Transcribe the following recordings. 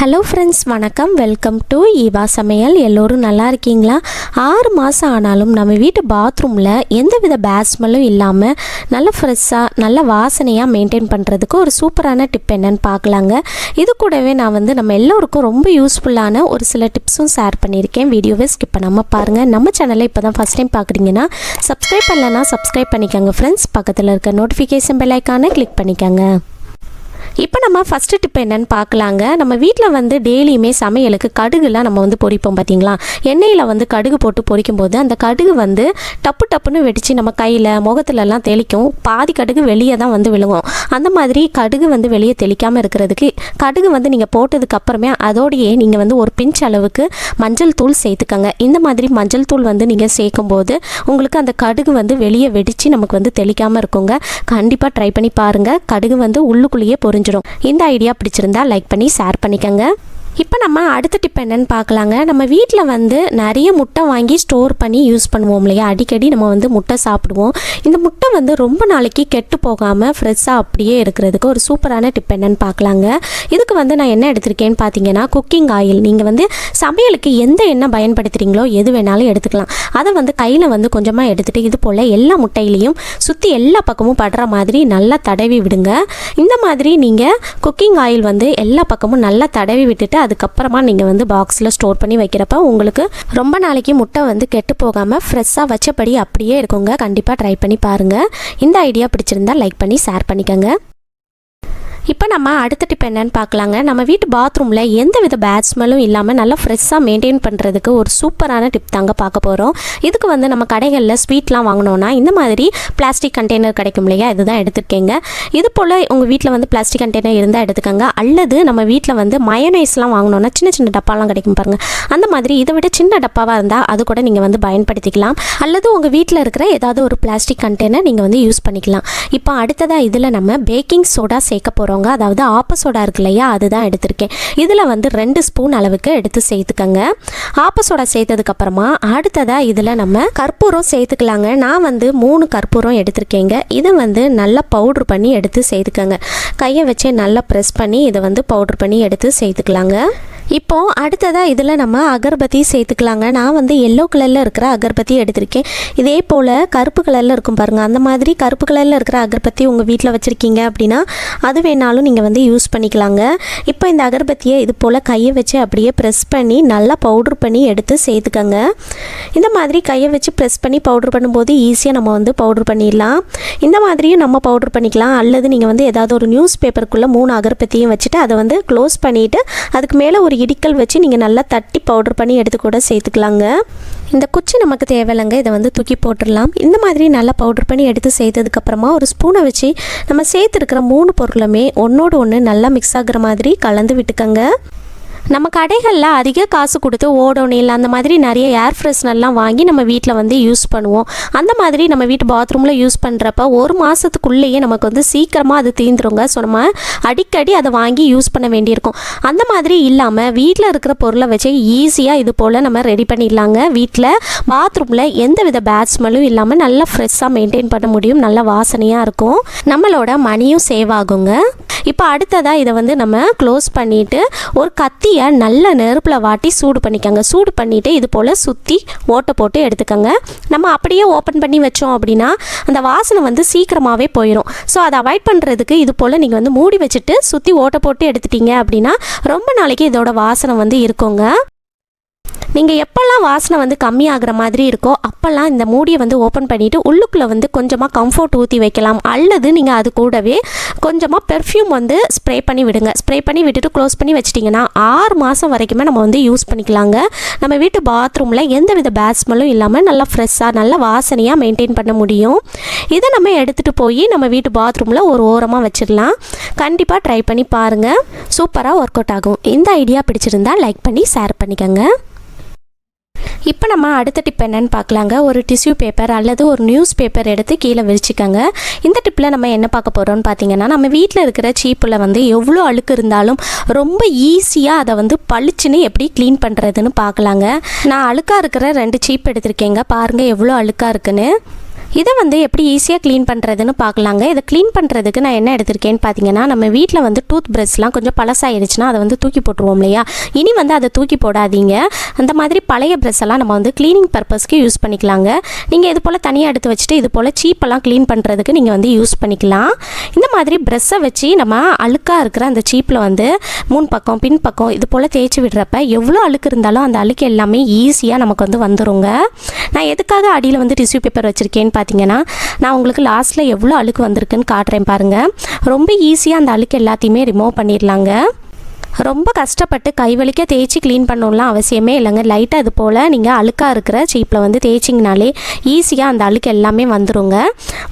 Hello friends, வணக்கம். Welcome to Eva சமையல். எல்லோரும் நல்லா இருக்கீங்களா? 6 மாதம் ஆனாலும் நம்ம வீட்டு பாத்ரூமில் எந்தவித பேட் ஸ்மெல்லும் இல்லாமல் நல்ல ஃப்ரெஷ்ஷாக நல்ல வாசனையாக மெயின்டைன் பண்ணுறதுக்கு ஒரு சூப்பரான டிப் என்னன்னு பார்க்கலாங்க. இது கூடவே நான் நம்ம எல்லோருக்கும் ரொம்ப யூஸ்ஃபுல்லான ஒரு சில டிப்ஸும் ஷேர் பண்ணியிருக்கேன். வீடியோவை ஸ்கிப் பண்ணாமல் பாருங்கள். நம்ம சேனலை இப்போ தான் ஃபஸ்ட் டைம் பார்க்குறீங்கன்னா சப்ஸ்கிரைப் பண்ணலைன்னா சப்ஸ்கிரைப் பண்ணிக்கோங்க ஃப்ரெண்ட்ஸ். பக்கத்தில் இருக்க நோட்டிஃபிகேஷன் பெல் ஐக்கானை கிளிக் பண்ணிக்கோங்க. இப்போ நம்ம ஃபஸ்ட்டு டிப் என்னன்னு பார்க்கலாங்க. நம்ம வீட்டில் டெய்லியுமே சமையலுக்கு கடுகுலாம் நம்ம பொரிப்போம் பார்த்தீங்களா? எண்ணெயில் கடுகு போட்டு பொரிக்கும் போது அந்த கடுகு டப்பு டப்புன்னு வெடித்து நம்ம கையில் முகத்துலலாம் தெளிக்கும். பாதி கடுகு வெளியே தான் விழுகும். அந்த மாதிரி கடுகு வெளியே தெளிக்காமல் இருக்கிறதுக்கு கடுகு நீங்கள் போட்டதுக்கு அப்புறமே அதோடையே நீங்கள் ஒரு பிஞ்ச் அளவுக்கு மஞ்சள் தூள் சேர்த்துக்கங்க. இந்த மாதிரி மஞ்சள் தூள் நீங்கள் சேர்க்கும் போது உங்களுக்கு அந்த கடுகு வெளியே வெடித்து நமக்கு தெளிக்காமல் இருக்குங்க. கண்டிப்பாக ட்ரை பண்ணி பாருங்கள். கடுகு உள்ளுக்குள்ளேயே பொரிஞ்சிடும். இந்த ஐடியா பிடிச்சிருந்தா லைக் பண்ணி ஷேர் பண்ணிக்கங்க. இப்போ நம்ம அடுத்த டிப் என்னன்னு பார்க்கலாங்க. நம்ம வீட்டில் நிறைய முட்டை வாங்கி ஸ்டோர் பண்ணி யூஸ் பண்ணுவோம் இல்லையா? அடிக்கடி நம்ம முட்டை சாப்பிடுவோம். இந்த முட்டை ரொம்ப நாளைக்கு கெட்டு போகாமல் ஃப்ரெஷ்ஷாக அப்படியே இருக்கிறதுக்கு ஒரு சூப்பரான டிப் என்னன்னு பார்க்கலாங்க. இதுக்கு நான் என்ன எடுத்திருக்கேன்னு பார்த்தீங்கன்னா, குக்கிங் ஆயில். நீங்கள் சமையலுக்கு எந்த எண்ணெய் பயன்படுத்துகிறீங்களோ எது வேணாலும் எடுத்துக்கலாம். அதை கையில் கொஞ்சமாக எடுத்துகிட்டு இது போல் எல்லா முட்டையிலையும் சுற்றி எல்லா பக்கமும் படுற மாதிரி நல்லா தடவி விடுங்க. இந்த மாதிரி நீங்கள் குக்கிங் ஆயில் எல்லா பக்கமும் நல்லா தடவி விட்டுட்டு அதுக்கப்புறமா நீங்கள் பாக்ஸில் ஸ்டோர் பண்ணி வைக்கிறப்ப உங்களுக்கு ரொம்ப நாளைக்கு முட்டை கெட்டு போகாமல் ஃப்ரெஷ்ஷாக வச்சபடி அப்படியே இருக்குங்க. கண்டிப்பாக ட்ரை பண்ணி பாருங்கள். இந்த ஐடியா பிடிச்சிருந்தா லைக் பண்ணி ஷேர் பண்ணிக்கோங்க. இப்போ நம்ம அடுத்த டிப் என்னன்னு பார்க்கலாங்க. நம்ம வீட்டு பாத்ரூமில் எந்த வித பேட் ஸ்மெல்லும் இல்லாமல் நல்லா ஃப்ரெஷ்ஷாக மெயின்டைன் பண்ணுறதுக்கு ஒரு சூப்பரான டிப் தாங்க பார்க்க போகிறோம். இதுக்கு நம்ம கடைகளில் ஸ்வீட்லாம் வாங்கினோன்னா இந்த மாதிரி பிளாஸ்டிக் கண்டெய்னர் கிடைக்கும் இல்லையா? இதுதான் எடுத்துருக்கேங்க. இது போல் உங்கள் வீட்டில் பிளாஸ்டிக் கண்டெய்னர் இருந்தால் எடுத்துக்கோங்க. அல்லது நம்ம வீட்டில் மயோனைஸ்லாம் வாங்கினோன்னா சின்ன சின்ன டப்பாலாம் கிடைக்கும் பாருங்கள். அந்த மாதிரி இதை விட சின்ன டப்பாவாக இருந்தால் அது கூட நீங்கள் பயன்படுத்திக்கலாம். அல்லது உங்கள் வீட்டில் இருக்கிற ஏதாவது ஒரு பிளாஸ்டிக் கண்டெய்னர் நீங்கள் யூஸ் பண்ணிக்கலாம். இப்போ அடுத்ததாக இதில் நம்ம பேக்கிங் சோடா சேர்க்க போகிறோம். அதாவது ஆப்ப சோடா இருக்கு இல்லையா? அதுதான் எடுத்திருக்கேன். இதில் 2 ஸ்பூன் அளவுக்கு எடுத்து சேர்த்துக்கங்க. ஆப்ப சோடா சேர்த்ததுக்கு அப்புறமா அடுத்ததாக இதில் நம்ம கற்பூரம் சேர்த்துக்கலாங்க. நான் 3 கற்பூரம் எடுத்திருக்கேங்க. இதை நல்லா பவுட்ரு பண்ணி எடுத்து சேர்த்துக்கங்க. கையை வச்சு நல்லா ப்ரெஸ் பண்ணி இதை பவுட்ரு பண்ணி எடுத்து சேர்த்துக்கலாங்க. இப்போது அடுத்ததாக இதில் நம்ம அகர்பத்தி சேர்த்துக்கலாங்க. நான் எல்லோ கலரில் இருக்கிற அகர்பத்தி எடுத்திருக்கேன். இதே போல் கருப்பு கலரில் இருக்கும் பாருங்கள். அந்த மாதிரி கருப்பு கலரில் இருக்கிற அகர்பத்தி உங்கள் வீட்டில் வச்சுருக்கீங்க அப்படின்னா அது வேணாலும் நீங்கள் யூஸ் பண்ணிக்கலாங்க. இப்போ இந்த அகர்பத்தியை இது போல் கையை வச்சு அப்படியே ப்ரெஸ் பண்ணி நல்லா பவுட்ரு பண்ணி எடுத்து சேர்த்துக்கங்க. இந்த மாதிரி கையை வச்சு ப்ரெஸ் பண்ணி பவுட்ரு பண்ணும்போது ஈஸியாக நம்ம பவுட்ரு பண்ணிடலாம். இந்த மாதிரியும் நம்ம பவுட்ரு பண்ணிக்கலாம். அல்லது நீங்கள் ஏதாவது ஒரு நியூஸ் பேப்பருக்குள்ளே 3 அகர்பத்தியும் வச்சுட்டு அதை க்ளோஸ் பண்ணிவிட்டு அதுக்கு மேலே ஒரு இடிக்கல் வச்சு நீங்கள் நல்லா தட்டி பவுடர் பண்ணி எடுத்து கூட சேர்த்துக்கலாங்க. இந்த குச்சி நமக்கு தேவையில்லைங்க. இதை தூக்கி போட்டுடலாம். இந்த மாதிரி நல்லா பவுடர் பண்ணி எடுத்து சேர்த்ததுக்கப்புறமா ஒரு ஸ்பூனை வச்சு நம்ம சேர்த்துருக்கிற 3 பொருளுமே ஒன்றோடு ஒன்று நல்லா மிக்ஸ் ஆகுற மாதிரி கலந்து விட்டுக்கங்க. நம்ம கடைகளில் அதிக காசு கொடுத்து ஓடோனில் அந்த மாதிரி நிறைய ஏர் ஃப்ரெஷ்னர்லாம் வாங்கி நம்ம வீட்டில் யூஸ் பண்ணுவோம். அந்த மாதிரி நம்ம வீட்டு பாத்ரூமில் யூஸ் பண்ணுறப்ப 1 மாதத்துக்குள்ளேயே நமக்கு சீக்கிரமாக அது தீந்துருங்க. ஸோ நம்ம அடிக்கடி அதை வாங்கி யூஸ் பண்ண வேண்டியிருக்கும். அந்த மாதிரி இல்லாமல் வீட்டில் இருக்கிற பொருளை வச்சு ஈஸியாக இது போல் நம்ம ரெடி பண்ணிடலாங்க. வீட்டில் பாத்ரூமில் எந்த வித பேட் ஸ்மெல்லும் இல்லாமல் நல்லா ஃப்ரெஷ்ஷாக மெயின்டைன் பண்ண முடியும். நல்ல வாசனையாக இருக்கும். நம்மளோட மணியும் சேவ் ஆகுங்க. இப்போ அடுத்ததாக இதை நம்ம க்ளோஸ் பண்ணிவிட்டு ஒரு கத்தியை நல்ல நெருப்பில் வாட்டி சூடு பண்ணிக்கோங்க. சூடு பண்ணிவிட்டு இது போல் சுற்றி ஓட்டை போட்டு எடுத்துக்கோங்க. நம்ம அப்படியே ஓப்பன் பண்ணி வச்சோம் அப்படின்னா அந்த வாசனை சீக்கிரமாகவே போயிடும். ஸோ அதை அவாய்ட் பண்ணுறதுக்கு இது போல் நீங்கள் மூடி வச்சுட்டு சுற்றி ஓட்டை போட்டு எடுத்துட்டீங்க அப்படின்னா ரொம்ப நாளைக்கு இதோட வாசனை இருக்குங்க. நீங்கள் எப்போல்லாம் வாசனை கம்மியாகிற மாதிரி இருக்கோ அப்போல்லாம் இந்த மூடியை ஓப்பன் பண்ணிவிட்டு உள்ளுக்குள்ளே கொஞ்சமாக கம்ஃபர்ட் ஊற்றி வைக்கலாம். அல்லது நீங்கள் அது கூடவே கொஞ்சமாக பெர்ஃப்யூம் ஸ்ப்ரே பண்ணி விடுங்க. ஸ்ப்ரே பண்ணி விட்டுட்டு க்ளோஸ் பண்ணி வச்சிட்டிங்கன்னா 6 மாதம் வரைக்குமே நம்ம யூஸ் பண்ணிக்கலாங்க. நம்ம வீட்டு பாத்ரூமில் எந்த வித பேட் ஸ்மெல்லும் இல்லாமல் நல்லா ஃப்ரெஷ்ஷாக நல்ல வாசனையாக மெயின்டைன் பண்ண முடியும். இதை நம்ம எடுத்துகிட்டு போய் நம்ம வீட்டு பாத்ரூமில் ஒரு ஓரமாக வச்சிடலாம். கண்டிப்பாக ட்ரை பண்ணி பாருங்கள். சூப்பராக ஒர்க் அவுட் ஆகும். இந்த ஐடியா பிடிச்சிருந்தா லைக் பண்ணி ஷேர் பண்ணிக்கோங்க. இப்போ நம்ம அடுத்த டிப் என்னன்னு பார்க்கலாங்க. ஒரு டிஷ்யூ பேப்பர் அல்லது ஒரு நியூஸ் பேப்பர் எடுத்து கீழே விரிச்சிக்கோங்க. இந்த டிப்பில் நம்ம என்ன பார்க்க போகிறோம்னு பார்த்தீங்கன்னா, நம்ம வீட்டில் இருக்கிற சீப்பில் எவ்வளோ அழுக்கு இருந்தாலும் ரொம்ப ஈஸியாக அதை பளிச்சுன்னு எப்படி க்ளீன் பண்ணுறதுன்னு பார்க்கலாங்க. நான் அழுக்காக இருக்கிற 2 சீப் எடுத்திருக்கேங்க. பாருங்கள் எவ்வளோ அழுக்காக இருக்குன்னு. இதை வந்து எப்படி ஈஸியாக க்ளீன் பண்ணுறதுன்னு பார்க்கலாங்க. இதை க்ளீன் பண்ணுறதுக்கு நான் என்ன எடுத்திருக்கேன்னு பார்த்தீங்கன்னா, நம்ம வீட்டில் வந்து டூத் ப்ரஷ்லாம் கொஞ்சம் பழசாயிருச்சுன்னா அதை வந்து தூக்கி போட்டுருவோம் இல்லையா, இனி வந்து அதை தூக்கி போடாதீங்க. அந்த மாதிரி பழைய ப்ரஷ்ஷெல்லாம் நம்ம வந்து க்ளீனிங் பர்பஸ்க்கு யூஸ் பண்ணிக்கலாங்க. நீங்கள் இது போல் தனியாக எடுத்து வச்சுட்டு இது போல் சீப்பெல்லாம் க்ளீன் பண்ணுறதுக்கு நீங்கள் வந்து யூஸ் பண்ணிக்கலாம். இந்த மாதிரி ப்ரஷ்ஷை வச்சு நம்ம அழுக்காக இருக்கிற அந்த சீப்பில் வந்து முன் பக்கம் பின் பக்கம் இது போல் தேய்ச்சி விடுறப்ப எவ்வளோ அழுக்கு இருந்தாலும் அந்த அழுக்கு எல்லாமே ஈஸியாக நமக்கு வந்து வந்துருங்க. நான் எதுக்காக அடியில் வந்து டிஷ்யூ பேப்பர் வச்சுருக்கேன்னு பார்த்தீங்கன்னா, நான் உங்களுக்கு லாஸ்ட்டில் எவ்வளோ அழுக்கு வந்திருக்குன்னு காட்டுறேன் பாருங்கள். ரொம்ப ஈஸியாக அந்த அழுக்கு எல்லாத்தையுமே ரிமூவ் பண்ணிடலாங்க. ரொம்ப கஷ்டப்பட்டு கைவலிக்க தேய்ச்சி க்ளீன் பண்ணணும்லாம் அவசியமே இல்லைங்க. லைட்டாக இது போல் நீங்கள் அழுக்காக இருக்கிற சீப்பில் வந்து தேய்ச்சிங்கனாலே ஈஸியாக அந்த அழுக்கு எல்லாமே வந்துடுங்க.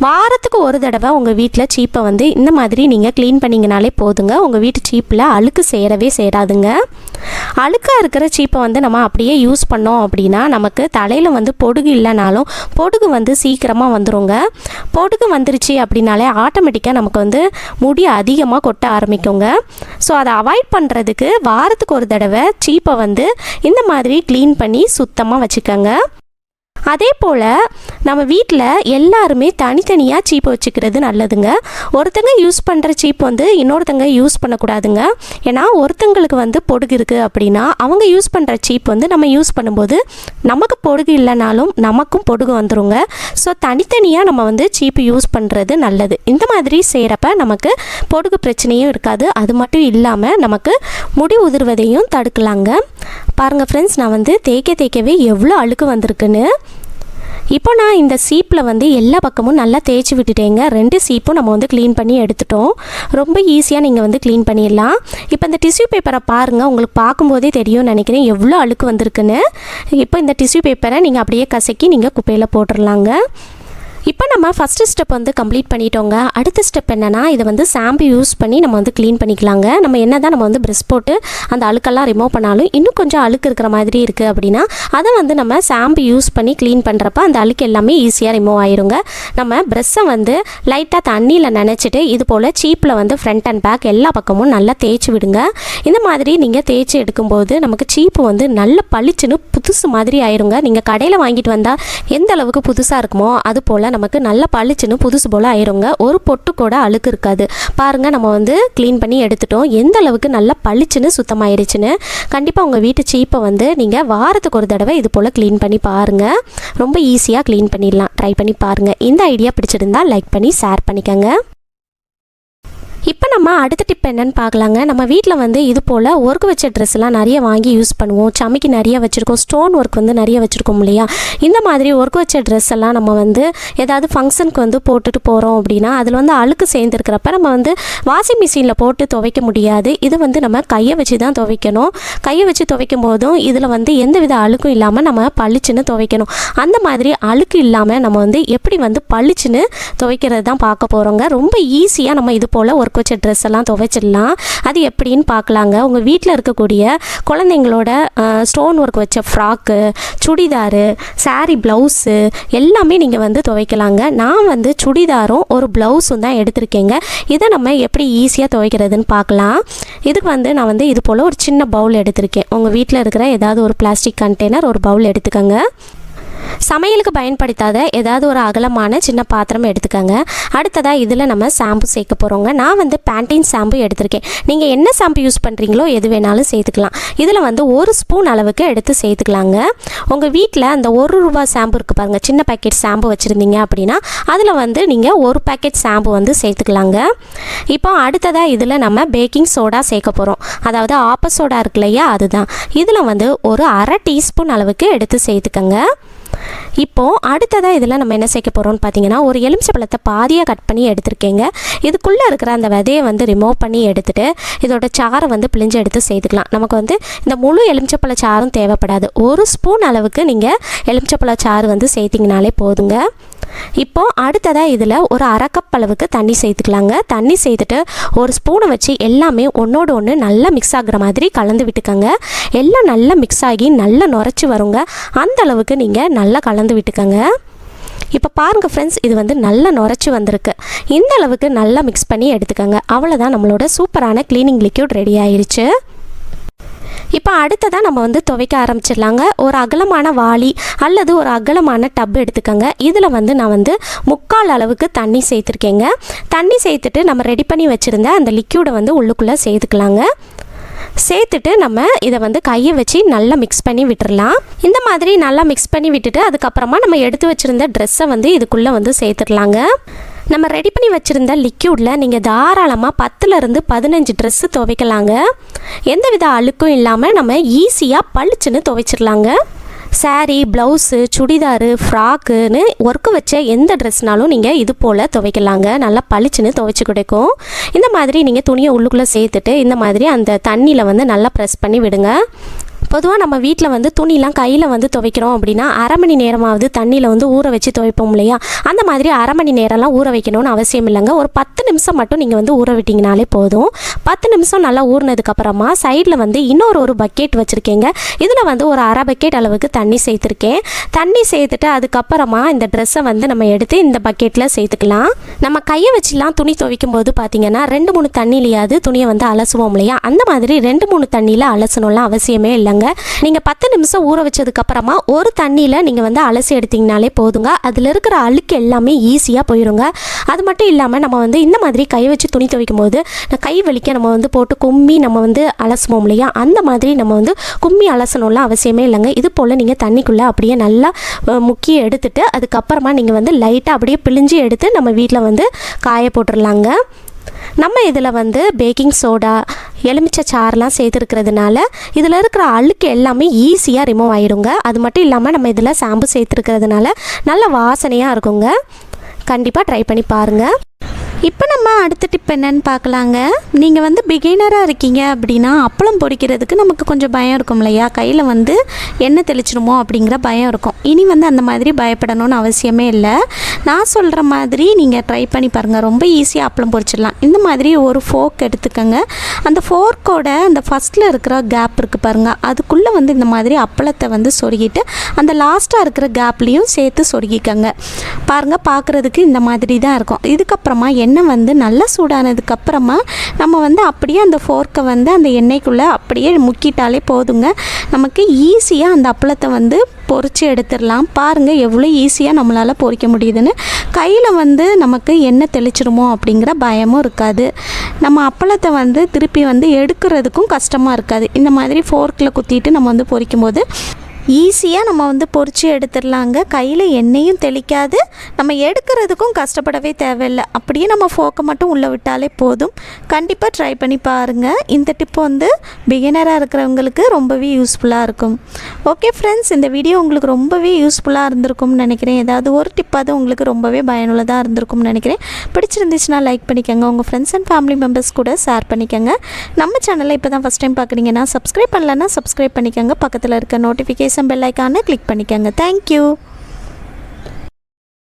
வாரத்துக்கு ஒரு தடவை உங்கள் வீட்டில் சீப்பை வந்து இந்த மாதிரி நீங்கள் க்ளீன் பண்ணிங்கனாலே போதுங்க. உங்கள் வீட்டு சீப்பில் அழுக்கு சேரவே சேராதுங்க. அழுக்காக இருக்கிற சீப்பை வந்து நம்ம அப்படியே யூஸ் பண்ணோம் அப்படின்னா நமக்கு தலையில் வந்து பொடுகு இல்லைனாலும் பொடுகு வந்து சீக்கிரமாக வந்துடுங்க. பொடுகு வந்துருச்சு அப்படின்னாலே ஆட்டோமேட்டிக்காக நமக்கு வந்து முடி அதிகமாக கொட்ட ஆரம்பிக்குங்க. ஸோ அதை அவாய்ட் பண்ணுறதுக்கு வாரத்துக்கு ஒரு தடவை சீப்பை வந்து இந்த மாதிரி க்ளீன் பண்ணி சுத்தமாக வச்சுக்கோங்க. அதே போல் நம்ம வீட்டில் எல்லாருமே தனித்தனியாக சீப்பை வச்சுக்கிறது நல்லதுங்க. ஒருத்தங்க யூஸ் பண்ணுற சீப் வந்து இன்னொருத்தங்க யூஸ் பண்ணக்கூடாதுங்க. ஏன்னா ஒருத்தங்களுக்கு வந்து பொடுகு இருக்குது அப்படின்னா அவங்க யூஸ் பண்ணுற சீப் வந்து நம்ம யூஸ் பண்ணும்போது நமக்கு பொடுகு இல்லைனாலும் நமக்கும் பொடுகு வந்துருங்க. ஸோ தனித்தனியாக நம்ம வந்து சீப்பு யூஸ் பண்ணுறது நல்லது. இந்த மாதிரி செய்கிறப்ப நமக்கு பொடுகு பிரச்சனையும் இருக்காது. அது மட்டும் இல்லாமல் நமக்கு முடி உதிர்வதையும் தடுக்கலாங்க. பாருங்கள் ஃப்ரெண்ட்ஸ், நான் வந்து தேய்க்கவே எவ்வளோ அழுக்கு வந்திருக்குன்னு. இப்போ நான் இந்த சீப்பில் வந்து எல்லா பக்கமும் நல்லா தேய்ச்சி விட்டுட்டேங்க. 2 சீப்பும் நம்ம வந்து க்ளீன் பண்ணி எடுத்துட்டோம். ரொம்ப ஈஸியாக நீங்கள் வந்து க்ளீன் பண்ணிடலாம். இப்போ இந்த டிஷ்யூ பேப்பரை பாருங்கள், உங்களுக்கு பார்க்கும்போதே தெரியும்னு நினைக்கிறேன் எவ்வளோ அழுக்கு வந்திருக்குன்னு. இப்போ இந்த டிஷ்யூ பேப்பரை நீங்கள் அப்படியே கசக்கி நீங்கள் குப்பையில் போட்டுடலாங்க. இப்போ நம்ம ஃபஸ்ட்டு ஸ்டெப் வந்து கம்ப்ளீட் பண்ணிட்டோங்க. அடுத்த ஸ்டெப் என்னென்னா, இதை வந்து ஷாம்பு யூஸ் பண்ணி நம்ம வந்து க்ளீன் பண்ணிக்கலாங்க. நம்ம என்ன தான் நம்ம வந்து ப்ரஷ் போட்டு அந்த அழுக்கெல்லாம் ரிமூவ் பண்ணாலும் இன்னும் கொஞ்சம் அழுக்கு இருக்கிற மாதிரி இருக்குது அப்படின்னா அதை வந்து நம்ம ஷாம்பு யூஸ் பண்ணி க்ளீன் பண்ணுறப்ப அந்த அழுக்கு எல்லாமே ஈஸியாக ரிமூவ் ஆயிருங்க. நம்ம ப்ரஷ்ஷை வந்து லைட்டாக தண்ணியில் நனைச்சிட்டு இது போல் சீப்பில் வந்து ஃப்ரண்ட் அண்ட் பேக் எல்லா பக்கமும் நல்லா தேய்ச்சி விடுங்க. இந்த மாதிரி நீங்கள் தேய்ச்சி எடுக்கும்போது நமக்கு சீப்பு வந்து நல்ல பளிச்சுன்னு புதுசு மாதிரி ஆயிருங்க. நீங்கள் கடையில் வாங்கிட்டு வந்தால் எந்த அளவுக்கு புதுசாக இருக்குமோ அது போல் நமக்கு நல்ல பளிச்சுன்னு புதுசு போல் ஆயிருங்க. ஒரு பொட்டு கூட அழுக்கு இருக்காது. பாருங்கள், நம்ம வந்து க்ளீன் பண்ணி எடுத்துட்டோம். எந்த அளவுக்கு நல்லா பளிச்சுன்னு சுத்தமாயிருச்சுன்னு. கண்டிப்பாக உங்கள் வீட்டு சீப்பை வந்து நீங்கள் வாரத்துக்கு ஒரு தடவை இது போல் க்ளீன் பண்ணி பாருங்கள். ரொம்ப ஈஸியாக க்ளீன் பண்ணிடலாம். ட்ரை பண்ணி பாருங்கள். இந்த ஐடியா பிடிச்சிருந்தா லைக் பண்ணி ஷேர் பண்ணிக்கோங்க. இப்போ நம்ம அடுத்த டிப் என்னென்னு பார்க்கலாங்க. நம்ம வீட்டில் வந்து இது போல் ஒர்க் வச்ச ட்ரெஸ்லாம் நிறைய வாங்கி யூஸ் பண்ணுவோம். சமைக்கு நிறைய வச்சுருக்கோம். ஸ்டோன் ஒர்க் வந்து நிறைய வச்சுருக்கோம் இல்லையா. இந்த மாதிரி ஒர்க் வச்ச ட்ரெஸ் எல்லாம் நம்ம வந்து ஏதாவது ஃபங்க்ஷனுக்கு வந்து போட்டுட்டு போகிறோம் அப்படின்னா அதில் வந்து அழுக்கு சேர்ந்துருக்கிறப்ப நம்ம வந்து வாஷிங் மிஷினில் போட்டு துவைக்க முடியாது. இது வந்து நம்ம கையை வச்சு தான் துவைக்கணும். கையை வச்சு துவைக்கும் போதும் இதில் வந்து எந்தவித அழுக்கும் இல்லாமல் நம்ம பளிச்சுன்னு துவைக்கணும். அந்த மாதிரி அழுக்கு இல்லாமல் நம்ம வந்து எப்படி வந்து பளிச்சுன்னு துவைக்கிறது தான் பார்க்க போகிறோங்க. ரொம்ப ஈஸியாக நம்ம இது போல் ஒர்க் வச்ச ட்ரெஸ் எல்லாம் துவைச்சிடலாம். அது எப்படின்னு பார்க்கலாங்க. உங்கள் வீட்டில் இருக்கக்கூடிய குழந்தைங்களோட ஸ்டோன் ஒர்க் வச்ச ஃப்ராக்கு, சுடிதாரு, சாரீ, ப்ளவுஸு எல்லாமே நீங்கள் வந்து துவைக்கலாங்க. நான் வந்து சுடிதாரும் ஒரு ப்ளவுஸும் தான் எடுத்திருக்கேங்க. இதை நம்ம எப்படி ஈஸியாக துவைக்கிறதுன்னு பார்க்கலாம். இதுக்கு வந்து நான் வந்து இது போல் ஒரு சின்ன பவுல் எடுத்திருக்கேன். உங்கள் வீட்டில் இருக்கிற ஏதாவது ஒரு பிளாஸ்டிக் கண்டெய்னர் ஒரு பவுல் எடுத்துக்கோங்க. சமையலுக்கு பயன்படுத்தாத ஏதாவது ஒரு அகலமான சின்ன பாத்திரம் எடுத்துக்கோங்க. அடுத்ததாக இதில் நம்ம ஷாம்பு சேர்க்க போகிறோங்க. நான் வந்து பேண்டீன் ஷாம்பு எடுத்திருக்கேன். நீங்கள் என்ன ஷாம்பு யூஸ் பண்ணுறீங்களோ எது வேணாலும் சேர்த்துக்கலாம். இதில் வந்து 1 ஸ்பூன் அளவுக்கு எடுத்து சேர்த்துக்கலாங்க. உங்கள் வீட்டில் அந்த 1 ரூபா ஷாம்பு இருக்குது பாருங்கள், சின்ன பேக்கெட் ஷாம்பு வச்சுருந்தீங்க அப்படின்னா அதில் வந்து நீங்கள் 1 பேக்கெட் ஷாம்பு வந்து சேர்த்துக்கலாங்க. இப்போ அடுத்ததாக இதில் நம்ம பேக்கிங் சோடா சேர்க்க போகிறோம். அதாவது ஆப்ப சோடா இருக்கு இல்லையா, அதுதான். இதில் வந்து ஒரு 1/2 டீஸ்பூன் அளவுக்கு எடுத்து சேர்த்துக்கோங்க. இப்போது அடுத்ததாக இதில் நம்ம என்ன சேர்க்க போகிறோம்னு பார்த்தீங்கன்னா, ஒரு எலுமிச்சை பழத்தை பாதியாக கட் பண்ணி எடுத்துருக்கேங்க. இதுக்குள்ளே இருக்கிற அந்த விதையை வந்து ரிமூவ் பண்ணி எடுத்துகிட்டு இதோட சாரை வந்து பிழிஞ்சு எடுத்து சேர்த்துக்கலாம். நமக்கு வந்து இந்த முழு எலுமிச்சப்பழ சாரும் தேவைப்படாது. 1 ஸ்பூன் அளவுக்கு நீங்கள் எலுமிச்சப்பழ சாறு வந்து சேர்த்திங்கனாலே போதுங்க. இப்போது அடுத்ததாக இதில் ஒரு 1/2 கப் அளவுக்கு தண்ணி சேர்த்துக்கலாங்க. தண்ணி சேர்த்துட்டு ஒரு ஸ்பூனை வச்சு எல்லாமே ஒன்றோடு ஒன்று நல்லா மிக்ஸ் ஆகிற மாதிரி கலந்து விட்டுக்கோங்க. எல்லாம் நல்லா மிக்ஸ் ஆகி நல்லா நுரைச்சி வருங்க. அந்த அளவுக்கு நீங்கள் நல்லா கலந்து விட்டுக்கோங்க. இப்போ பாருங்கள் ஃப்ரெண்ட்ஸ், இது வந்து நல்லா நுரைச்சி வந்திருக்கு. இந்த அளவுக்கு நல்லா மிக்ஸ் பண்ணி எடுத்துக்கோங்க. அவ்வளோதான், நம்மளோட சூப்பரான க்ளீனிங் லிக்யூட் ரெடி ஆயிடுச்சு. இப்போ இப்போ அடுத்ததாக நம்ம வந்து துவைக்க ஆரம்பிச்சிடலாங்க. ஒரு அகலமான வாளி அல்லது ஒரு அகலமான டப் எடுத்துக்கோங்க. இதில் வந்து நான் வந்து 3/4 அளவுக்கு தண்ணி சேர்த்துருக்கேங்க. தண்ணி சேர்த்துட்டு நம்ம ரெடி பண்ணி வச்சுருந்த அந்த லிக்யூடை வந்து உள்ளுக்குள்ளே சேர்த்துக்கலாங்க. சேர்த்துட்டு நம்ம இதை வந்து கையை வச்சு நல்லா மிக்ஸ் பண்ணி விட்டுடலாம். இந்த மாதிரி நல்லா மிக்ஸ் பண்ணி விட்டுட்டு அதுக்கப்புறமா நம்ம எடுத்து வச்சுருந்த ட்ரெஸ்ஸை வந்து இதுக்குள்ளே வந்து சேர்த்துடலாங்க. நம்ம ரெடி பண்ணி வச்சுருந்த லிக்யூடில் நீங்கள் தாராளமாக 10லேருந்து 15 ட்ரெஸ்ஸு துவைக்கலாங்க. எந்தவித அழுக்கும் இல்லாமல் நம்ம ஈஸியாக பளிச்சுன்னு துவைச்சிடலாங்க. சாரீ, ப்ளவுஸு, சுடிதாரு, ஃப்ராக்குன்னு ஒர்க்கு வச்ச எந்த ட்ரெஸ்னாலும் நீங்கள் இது போல் துவைக்கலாங்க. நல்லா பளிச்சுன்னு துவைச்சி கிடைக்கும். இந்த மாதிரி நீங்கள் துணியை உள்ளுக்குள்ளே சேர்த்துட்டு இந்த மாதிரி அந்த தண்ணியில் வந்து நல்லா ப்ரெஸ் பண்ணி விடுங்க. பொதுவாக நம்ம வீட்டில் வந்து துணிலாம் கையில் வந்து துவைக்கிறோம் அப்படின்னா அரை மணி நேரமாவது தண்ணியில் வந்து ஊற வச்சு துவைப்போம் இல்லையா? அந்த மாதிரி அரை மணி நேரம்லாம் ஊற வைக்கணும்னு அவசியம் இல்லைங்க. ஒரு 10 நிமிஷம் மட்டும் நீங்கள் வந்து ஊற விட்டிங்கனாலே போதும். 10 நிமிஷம் நல்லா ஊறினதுக்கப்புறமா சைடில் வந்து இன்னொரு பக்கெட் வச்சுருக்கேங்க. இதில் வந்து ஒரு அரை பக்கெட் அளவுக்கு தண்ணி சேர்த்துருக்கேன். தண்ணி சேர்த்துட்டு அதுக்கப்புறமா இந்த ட்ரெஸ்ஸை வந்து நம்ம எடுத்து இந்த பக்கெட்டில் சேர்த்துக்கலாம். நம்ம கையை வச்சுலாம் துணி துவைக்கும் போது பார்த்தீங்கன்னா 2-3 தண்ணிலையாவது துணியை வந்து அலசுவோம் இல்லையா? அந்த மாதிரி 2-3 தண்ணியில் அலசணும்லாம் அவசியமே இல்லைங்க. நீங்கள் 10 நிமிஷம் ஊற வச்சதுக்கப்புறமா ஒரு தண்ணியில் நீங்கள் வந்து அலசி எடுத்திங்கனாலே போதுங்க. அதில் இருக்கிற அழுக்கு எல்லாமே ஈஸியாக போயிடுங்க. அது மட்டும் இல்லாமல் நம்ம வந்து இந்த மாதிரி கை வச்சு துணி துவைக்கும் போது கை வலிக்க நம்ம வந்து போட்டு கும்மி நம்ம வந்து அலசுவோம் இல்லையா? அந்த மாதிரி நம்ம வந்து கும்மி அலசணும்லாம் அவசியமே இல்லைங்க. இது போல் நீங்கள் தண்ணிக்குள்ளே அப்படியே நல்லா முக்கி எடுத்துட்டு அதுக்கப்புறமா நீங்கள் வந்து லைட்டாக அப்படியே பிழிஞ்சு எடுத்து நம்ம வீட்டில் வந்து காய போட்டுடலாங்க. நம்ம இதில் வந்து பேக்கிங் சோடா, எலுமிச்சை சாறுலாம் சேர்த்துருக்கிறதுனால இதில் இருக்கிற அழுக்கு எல்லாமே ஈஸியாக ரிமூவ் ஆகிடுங்க. அது மட்டும் இல்லாமல் நம்ம இதில் ஷாம்பு சேர்த்துருக்கிறதுனால நல்ல வாசனையாக இருக்குங்க. கண்டிப்பாக ட்ரை பண்ணி பாருங்கள். இப்போ நம்ம அடுத்த டிப் என்னன்னு பார்க்கலாங்க. நீங்கள் வந்து பிகினராக இருக்கீங்க அப்படின்னா அப்பளம் பொரிக்கிறதுக்கு நமக்கு கொஞ்சம் பயம் இருக்கும் இல்லையா? கையில் வந்து எண்ணெய் தெளிச்சிடுமோ அப்படிங்கிற பயம் இருக்கும். இனி வந்து அந்த மாதிரி பயப்படணும்னு அவசியமே இல்லை. நான் சொல்கிற மாதிரி நீங்கள் ட்ரை பண்ணி பாருங்கள். ரொம்ப ஈஸியாக அப்பளம் பொரிச்சிடலாம். இந்த மாதிரி ஒரு ஃபோர்க் எடுத்துக்கோங்க. அந்த ஃபோர்க்கோட அந்த ஃபஸ்ட்டில் இருக்கிற கேப் இருக்குது பாருங்கள், அதுக்குள்ளே வந்து இந்த மாதிரி அப்பளத்தை வந்து சொருகிட்டு அந்த லாஸ்ட்டாக இருக்கிற கேப்லேயும் சேர்த்து சொருகிக்கங்க. பாருங்கள், பார்க்குறதுக்கு இந்த மாதிரி தான் இருக்கும். இதுக்கப்புறமா எண்ணெய் வந்து நல்லா சூடானதுக்கப்புறமா நம்ம வந்து அப்படியே அந்த ஃபோர்க்கை வந்து அந்த எண்ணெய்க்குள்ளே அப்படியே முக்கிட்டாலே போதுங்க. நமக்கு ஈஸியாக அந்த அப்பளத்தை வந்து பொரித்து எடுத்துடலாம். பாருங்கள் எவ்வளோ ஈஸியாக நம்மளால் பொரிக்க முடியுதுன்னு. கையில் வந்து நமக்கு எண்ணெய் தெளிச்சிடுமோ அப்படிங்கிற பயமும் இருக்காது. நம்ம அப்பளத்தை வந்து திருப்பி வந்து எடுக்கிறதுக்கும் கஷ்டமாக இருக்காது. இந்த மாதிரி ஃபோர்க்கில் குத்திட்டு நம்ம வந்து பொரிக்கும்போது ஈஸியாக நம்ம வந்து பொரித்து எடுத்துடலாங்க. கையில் எண்ணெயும் தெளிக்காது, நம்ம எடுக்கிறதுக்கும் கஷ்டப்படவே தேவையில்லை. அப்படியே நம்ம ஃபோக்கை மட்டும் உள்ளே விட்டாலே போதும். கண்டிப்பாக ட்ரை பண்ணி பாருங்கள். இந்த டிப் வந்து பிகினராக இருக்கிறவங்களுக்கு ரொம்பவே யூஸ்ஃபுல்லாக இருக்கும். ஓகே ஃப்ரெண்ட்ஸ், இந்த வீடியோ உங்களுக்கு ரொம்பவே யூஸ்ஃபுல்லாக இருந்திருக்கும்னு நினைக்கிறேன். ஏதாவது ஒரு டிப்பாவது உங்களுக்கு ரொம்பவே பயனுள்ளதாக இருந்திருக்கும்னு நினைக்கிறேன். பிடிச்சிருந்துச்சுன்னா லைக் பண்ணிக்கோங்க. உங்கள் ஃப்ரெண்ட்ஸ் அண்ட் ஃபேமிலி மெம்பர்ஸ் கூட ஷேர் பண்ணிக்கோங்க. நம்ம சேனலை இப்போ தான் ஃபஸ்ட் டைம் பார்க்குறீங்கன்னா சப்ஸ்கிரைப் பண்ணலன்னா சப்ஸ்கிரைப் பண்ணிக்கோங்க. பக்கத்தில் இருக்க நோட்டிஃபிகேஷன் பெல் ஐக்கானை கிளிக் பண்ணிக்கோங்க. தேங்க்யூ.